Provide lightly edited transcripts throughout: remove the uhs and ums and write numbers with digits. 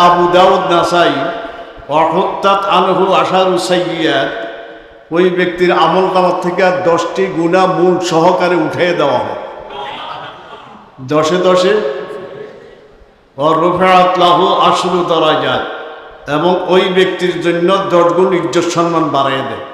আবু দাউদ নাসাই অহত্যাত আনহু আশারু সাইয়্যাত, ওই ব্যক্তির আমল নামার থেকে 10টি গুনাহ মূল সহকারে উঠিয়ে দেওয়া হয়, 10-এ 10-এ। রুফিআত লাহু আশরু দারাজাত, এবং ওই ব্যক্তির জন্য 10 গুণ ইজ্জত সম্মান বাড়াইয়া দেয়।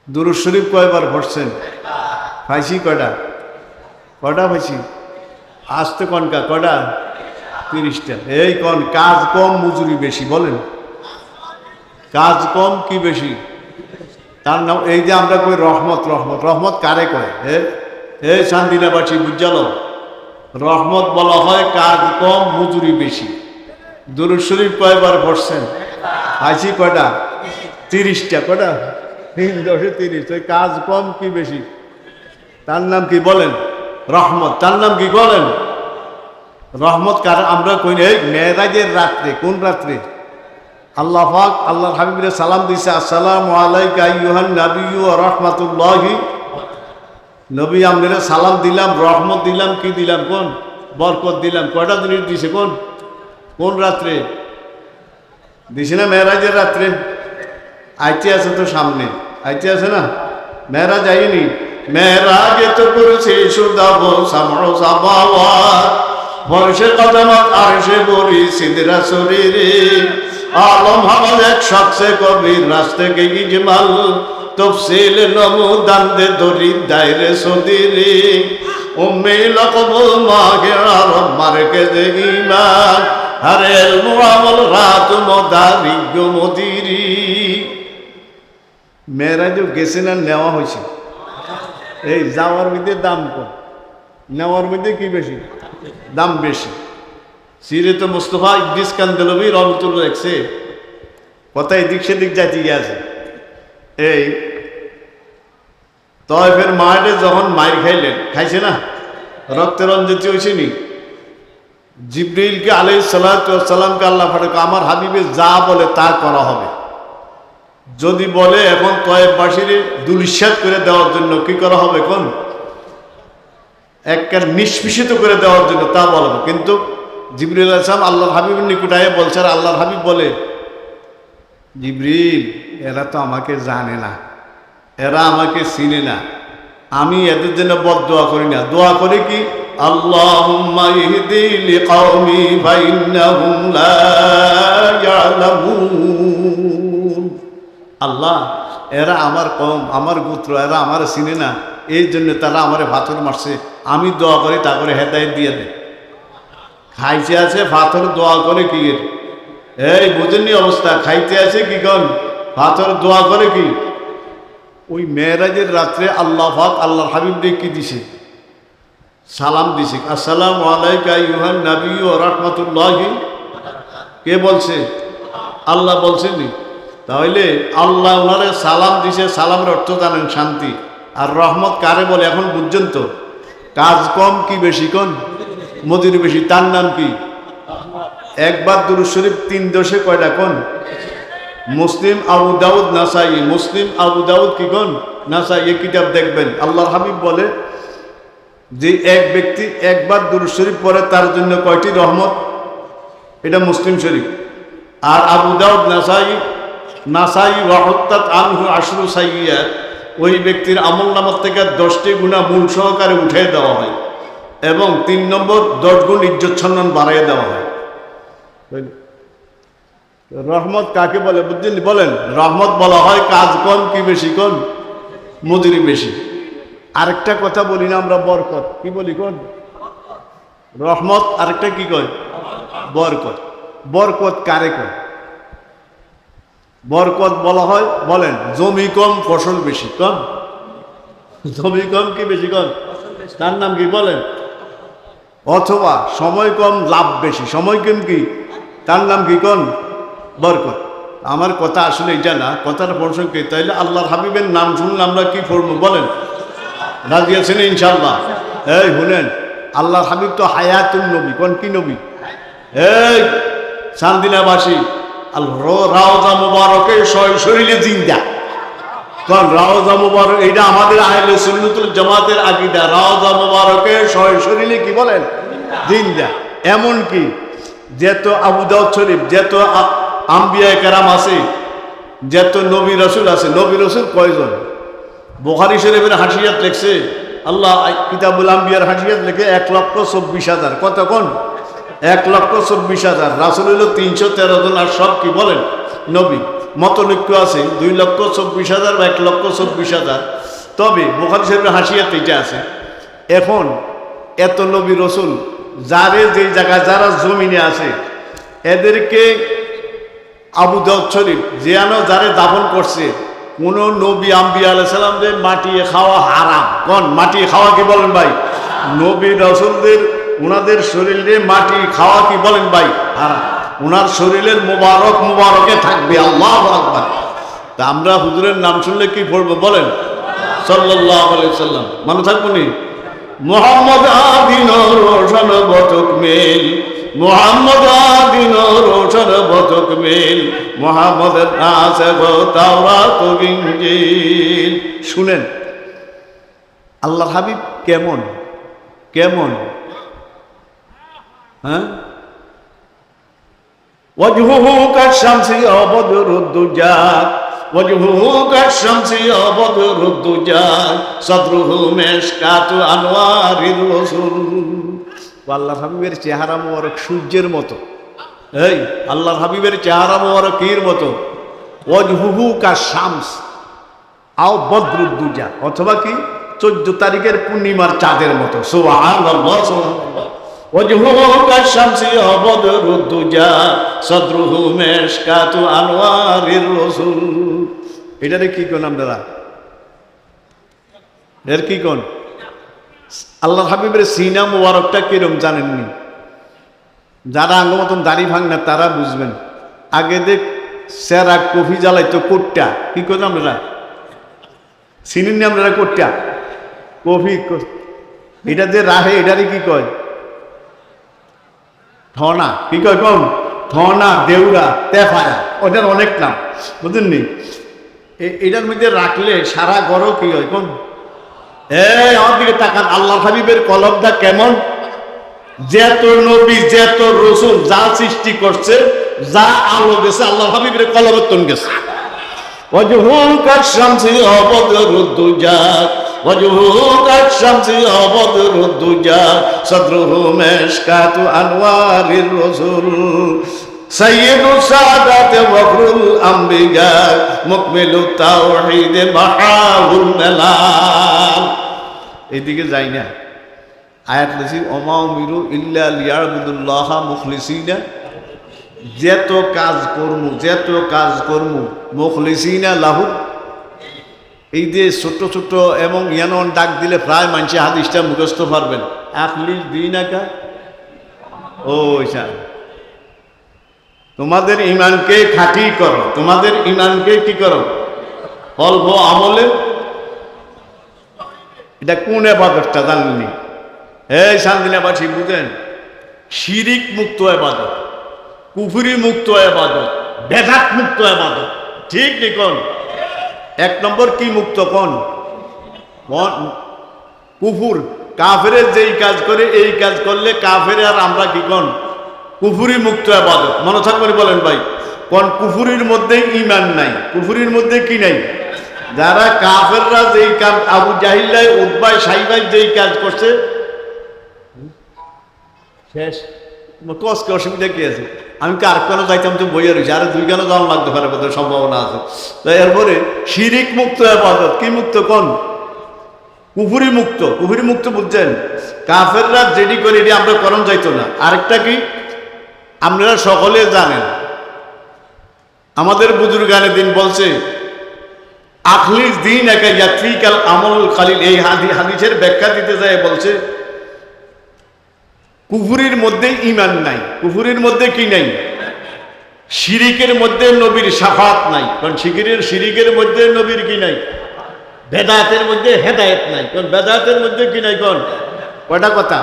দুরূদ শরীফ কয়বার পড়ছেন? পাইছি কয়টা? পাইছি? আসতে কনকা কয়টা? 30টা। এই কোন কাজ কম মজুরি বেশি? বলেন, কাজ কম কি বেশি? তার নাম এই যে আমরা কই রহমত। রহমত, রহমত কারে কয়? এই চান্দিনাবাসী বুঝালো, রহমত বলা হয় কাজ কম মজুরি বেশি। দুরূদ শরীফ কয়বার পড়ছেন? পাইছি কয়টা? 30টা। কয়টা? 3-10-এ 30। ওই কাজ কম কি বেশি? তার নাম কি বলেন? রহমত। তার নাম কি বলেন? রহমত কার? আমরা কই এই মেরাজের রাত্রে। কোন রাত্রে? আল্লাহ পাক আল্লাহর হাবিবরে সালাম দিছে, আসসালামু আলাইকা আইয়ুহান নাবিয়্যু ওয়া রাহমাতুল্লাহি। নবী আমরা সালাম দিলাম, রহমত দিলাম, কি দিলাম? কোন? বরকত দিলাম। কয়টা জিনিস দিছে? কোন রাত্রে দিছে? না মেরাজের রাত্রে। আইতে আছে তো সামনে, আইতে আছে না? মেরাজ আইনি, মেরাজে তো করেছে সুদাব সামরো সাবাওয়াত, ফরশে কদমত আরশে বরি সিদরা শরীরে, আলম হাওয়াজ এক শখসে কবির রাস্তে কে ইজমাল, তফসিল নমুদান্দে দরি দায়রে সদিরে, উম্মে লকব মাগে আরব মারকে দে ঈমান, হারেল মুআমল রাত মদারি মদিরি। মেরাজও গেছে না নেওয়া হয়েছে? এই যাওয়ার মধ্যে দাম কম, নেওয়ার মধ্যে কি বেশি? দাম বেশি। সিরাত মুস্তাফা ইদ্রিস কান্দেলভি রহমতুল্লাহ লেখছে, কথা এদিক সেদিক যাইতে গিয়েছে। এই তয়ফের মাঠে যখন মাইর খাইলেন, খাইছে না? রক্তরঞ্জিত হয়েছে নি? জিবরিলকে আলাইহিস সালাতু ওয়াস সালামকে আল্লাহ পাঠাক, আমার হাবিবে যা বলে তা করা হবে। যদি বলে এখন তয়েববাসীরে দুলিশ্বাত করে দেওয়ার জন্য কি করা হবে? কোন একটা নিষ্পিষিত করে দেওয়ার জন্য তা বলবো। কিন্তু জিবরিল আলাইহিস সালাম আল্লাহর হাবিবের নিকটায় বলছে, আর আল্লাহর হাবিব বলে, জিবরিল এরা তো আমাকে জানে না, এরা আমাকে চিনে না, আমি এদের জন্য বদদোয়া করি না। দোয়া করি কি? আল্লাহুম্মা ইহদি লিকাওমি ফাইন্নাহুম লা ইয়ালামুন। আল্লাহ এরা আমার কওম, আমার গোত্র, এরা আমার চিনে না, এই জন্য তারা আমারে পাথর মারছে। আমি দোয়া করি তা করে হেদায়েত দিয়ে দেয়। খাইতে আছে পাথর, দোয়া করে কি? এই বুঝেননি অবস্থা? খাইতে আছে কি কন? পাথর, দোয়া করে কি? ওই মেরাজের রাত্রে আল্লাহ পাক আল্লাহর হাবিবকে কি দিছে? সালাম দিছে, আসসালামু আলাইকা আইয়ুহান নাবিয়্যু ওয়া রাহমাতুল্লাহি। কে বলছে? আল্লাহ বলছেনি? তাহলে আল্লাহ ওনারে সালাম দিছে, সালামের অর্থ জানেন? শান্তি। আর রহমত কারে বলে এখন বুঝছেন তো? কাজ কম কি বেশি? কোন? মজুরি বেশি। তার নাম কি? একবার দুরূদ শরীফ 3-10-এ কয়টা? কোন? মুসলিম, আবু দাউদ, নাসাই। মুসলিম, আবু দাউদ কি কোন? নাসাই। এই কিতাব দেখবেন। আল্লাহর হাবিব বলে যে এক ব্যক্তি একবার দুরূদ শরীফ পড়ে তার জন্য কয়টি রহমত? এটা মুসলিম শরীফ। আর আবু দাউদ, নাসাই ওয়াহত্তাত আনহু আশরু সাইয়্যাত, ওই ব্যক্তির আমল নামার থেকে 10টি গুনাহ মূল সহকারে উঠিয়ে দেওয়া হয়, এবং 3 নম্বর 10 গুণ ইজ্জত সম্মান বাড়াইয়া দেওয়া হয়। রহমত কাকে বলে বুঝলেন? বলেন, রহমত বলা হয় কাজ কম কি বেশি? কোন? মজুরি বেশি। আরেকটা কথা বলি না আমরা? বরকত। কি বলি? কোন? রহমত। আরেকটা কি কয়? বরকত। বরকত কারে কয়? বরকত বলা হয়, বলেন, জমি কম ফসল বেশি। কম? জমি কম কি বেশি? কম? তার নাম কি? বলেন। অথবা সময় কম লাভ বেশি। সময় কম কি? তার নাম কি? কোন? বরকত। আমার কথা আসলে এটা না, কথার প্রসঙ্গ কি? তাইলে আল্লাহর হাবিবের নাম শুনলে আমরা কি করবো? বলেন, রাজি আছেন ইনশাআল্লাহ? এই শুনেন, আল্লাহর হাবিব তো হায়াতুন নবী। কোন? কি নবী? এই চান্দিনাবাসী, রাওজা মুবারকে শরীরে জিন্দা। কারণ রাওজা মুবারক এটা আমাদের আহলে সুন্নাতুল জামাতের আকীদা। রাওজা মুবারকে শরীরে কি বলেন? জিন্দা। এমন কি যেত আবু দাউদ শরীফ, যেত আম্বিয়া কেরাম আছে, যেত নবী রসুল আছে, নবী রসুল কয়জন? বুখারী শরীফের হাসিয়াত লেখছে, আল্লাহ কিতাবুল আম্বিয়ার হাসিয়াত লেখে 1,24,000। কত কোন? 1,24,000। রাসূল হলো 313 জন। আর সব কি বলেন? নবী। মতনৈক্য আছে 2,24,000 বা 1,24,000। তবে বুখারী শরীফের হাসিয়াত এটা আছে। এখন এত নবী রসুল যারে যেই জায়গায় যারা জমিনে আছে এদেরকে আবু দাউদ শরীফ যারে দাফন করছে, কোন নবী আম্বিয়া আলাইহিস সালামদের মাটি খাওয়া হারাম। কোন মাটি খাওয়া কি বলেন ভাই? নবী রাসূলদের ওনাদের শরীরে মাটি খাওয়া কি বলেন ভাই? হারাম। ওনার শরীরের মুবারকে থাকবে। আল্লাহু আকবার। তা আমরা হুজুরের নাম শুনলে কি পড়বো বলেন? সাল্লাল্লাহু আলাইহি ওয়াসাল্লাম। মনে থাকবো নি? মুহাম্মদ আদিন রোশন বতক মেল, মুহাম্মদ আদিন রোশন বতক মেল, মুহাম্মদ আছে গো তাওরাত ও ইনজিল। শুনেন আল্লাহর হাবিব কেমন কেমন, হ্যাঁ? ওয়াজহুহু কাশামসি অবদরুদ্দুজা, ওয়াজহুহু কাশামসি অবদরুদ্দুজা, সাদরুহু মিশকাতু আনওয়ারির রাসূল। আল্লাহর হাবিবের চেহারা মোবারক সূর্যের মতো। এই আল্লাহর হাবিবের চেহারা মোবারক কির মতো? ওয়াজহুহু কাশামস আও বদরুদ্দুজা, অথবা কি 14 তারিখের পূর্ণিমার চাঁদের মতো। সুবহানাল্লাহ সুবহানাল্লাহ। ওয়াজহুহু কাশামসি অবদরুদ্দুজা, সাদরুহু মিশকাতু আনওয়ারির রাসূল। এটারে কি কোন আপনারা? এর কি কোন? আল্লাহর হাবিবের সিনা মুবারকটা কিরম জানেননি? যারা আঙ্গ মতন দাড়ি ভাঙনা তারা বুঝবেন। আগে দেখ সেরা কফি জ্বালাইতো কোট্টা, কি করেন আপনারা? চিনেন না আপনারা কোট্টা? কফি এটা যে রাহে এটারে কি কয়? থনা। কি কয় কম? থনা, দেউরা, তেফায়া, ওটার অনেক নাম, বুঝলেননি? এটার মধ্যে রাখলে সারা ঘরও কি হয় কোন? আমার দিকে তাকান। আল্লাহ হাবিবের কলমটা কেমন? যেত নবী যেত রসুল যা সৃষ্টি করছে, যা আলো গেছে, আল্লাহ হাবিবের কলমতন গেছে। ওয়াজহুহু কাশামসি অবদরুদ্দুজা, ওয়াজহুহু কাশামসি অবদরুদ্দুজা, সাদরুহু মিশকাতু আনওয়ারির রাসূল, সাইয়্যিদু সাদাতে ওয়াফরুল আম্বিয়া, মুকমিলুত তাওহীদ মাহাউল মালাল। এদিকে যাই না, আয়াত লেছি ওমা উমিরু ইল্লা লিয়াবুদুল্লাহ মুখলিসিনা, যেত কাজ কর্মু মুখলিসিনা লাহু। এই যে ছোট ছোট এবং ইয়ানন ডাক দিলে প্রায় মানুষে হাদিসটা মুখস্থ পারবেন। আখলিস দিনাকা, তোমাদের ইমানকে খাঁটি করো, তোমাদের ইমানকে কি করো? অল্প আমলে। এটা কোন ইবাদতটা জানেননি? এই শান্তিনাবাসী বুঝেন, শিরিক মুক্ত ইবাদত, কুফরি মুক্ত ইবাদত, বেদাত মুক্ত ইবাদত। ঠিক কি কোন? 1 নম্বর কি মুক্ত কোন? কুফুর। কাফের যেই কাজ করে এই কাজ করলে কাফের আর আমরা কি কোন? কুফুরি মুক্ত ইবাদত। মনে থাকবে বলেন ভাই? কোন কুফুরির মধ্যে ঈমান নাই, কুফুরির মধ্যে কি নাই? যারা কাফেররা যেই কাজ, আবু জাহিল্লাই উতবাই সাইবাই যেই কাজ করছে, শেষ কষ্ট। অসুবিধা কি আছে? আমি কার কেন যাইতাম তো বইয়ে রয়েছি, আরে 2 কেন যাওয়া লাগতে পারে, বোধ সম্ভাবনা আছে। তো এরপরে শিরিক মুক্ত ইবাদত। কি মুক্ত কোন? কুফুরি মুক্ত। কুফুরি মুক্ত বুঝছেন? কাফেররা যেটি করে এটি আমরা করণ যাইতো না। আরেকটা কি আপনারা সকলে জানেন, আমাদের বুজুর্গানে দিন বলছে আখলিস দিন একা ইয়াত্রিকাল আমল খালিল। এই হাদিসের ব্যাখ্যা দিতে যায় বলছে কুফুরির মধ্যে ঈমান নাই, কুফুরির মধ্যে কি নাই? শিরিকের মধ্যে নবীর শাফাত নাই। কারণ শিরিকের মধ্যে নবীর কি নাই? বেদাতের মধ্যে হেদায়েত নাই। কারণ বেদাতের মধ্যে কি নাই? কোন কয়টা কথা?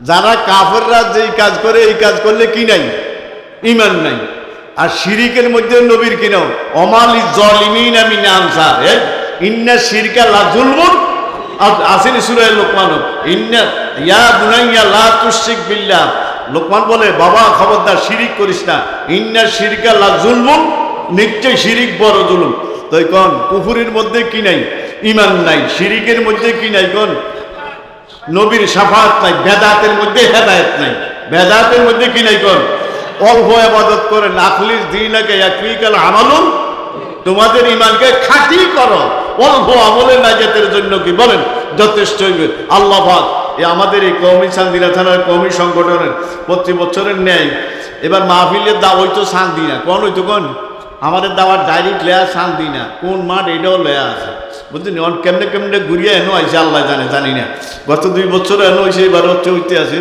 যারা কাফেররা যেই কাজ করে এই কাজ করলে কি নাই? ঈমান নাই। আর শিরিকের মধ্যে নবীর কি নাও? অমালি জালিমিনা মিন আনসার, ইন্না শিরকা লা যুলমুন। আসেন সূরা লোকমান, ইন্না ইয়া বুনাইয়া লা তুশরিক বিল্লাহ লোকমান বলে বাবা খবরদার শিরিক করিস না, ইন্না শিরকা লা যুলমুন, নিশ্চয় শিরিক বড় জুলুম। তো কোন কুফুরের মধ্যে কি নাই? ঈমান নাই। শিরিকের মধ্যে কি নাই? কোন নবীর শাফাআত নাই। বেদাতের মধ্যে হেদায়েত নাই। বেদাতের মধ্যে কি নাই? কোন অল্প ইবাদত করে নাখলিস দীনাকে ইয়াকফিকাল আমালুন, তোমাদের ঈমানকে খাঁটি করো, অল্প আমলে নাজাতের জন্য কি বলেন যথেষ্ট হইবে। আল্লাহ পাক আমাদের এই কওমি চান্দিনা থানার কওমি সংগঠনের প্রতি বছরের ন্যায় এবার মাহফিলের দাওয়াই তো শান দিই না, কোন হইতো কোন আমাদের দাওয়ার ডাইরেক্ট লেয়া শান দিই না, কোন মাঠ এটাও লেয়া আছে বুঝলি। কেমনে কেমনে ঘুরিয়ে এনো আইসে আল্লাহ জানে, জানি না। গত 2 বছর এনো হয়েছে, এবার হইতে আছে।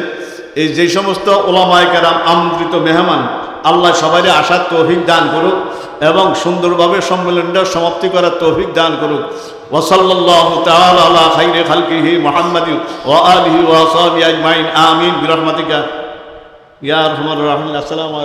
এই যে সমস্ত ওলামায়ে কেরাম আমন্ত্রিত মেহমান, আল্লাহ সবাই আসার তৌফিক দান করুক এবং সুন্দরভাবে সম্মেলনটা সমাপ্তি করার তৌফিক দান করুক। ওয়াসাল্লাল্লাহু তাআলা আলা খাইরি খালকিহি মুহাম্মাদিন ওয়া আলিহি ওয়া সাহবিহি আজমাইন, আমিন বিরহমাতিকা ইয়া আরহামার রাহিমিন। আসসালামু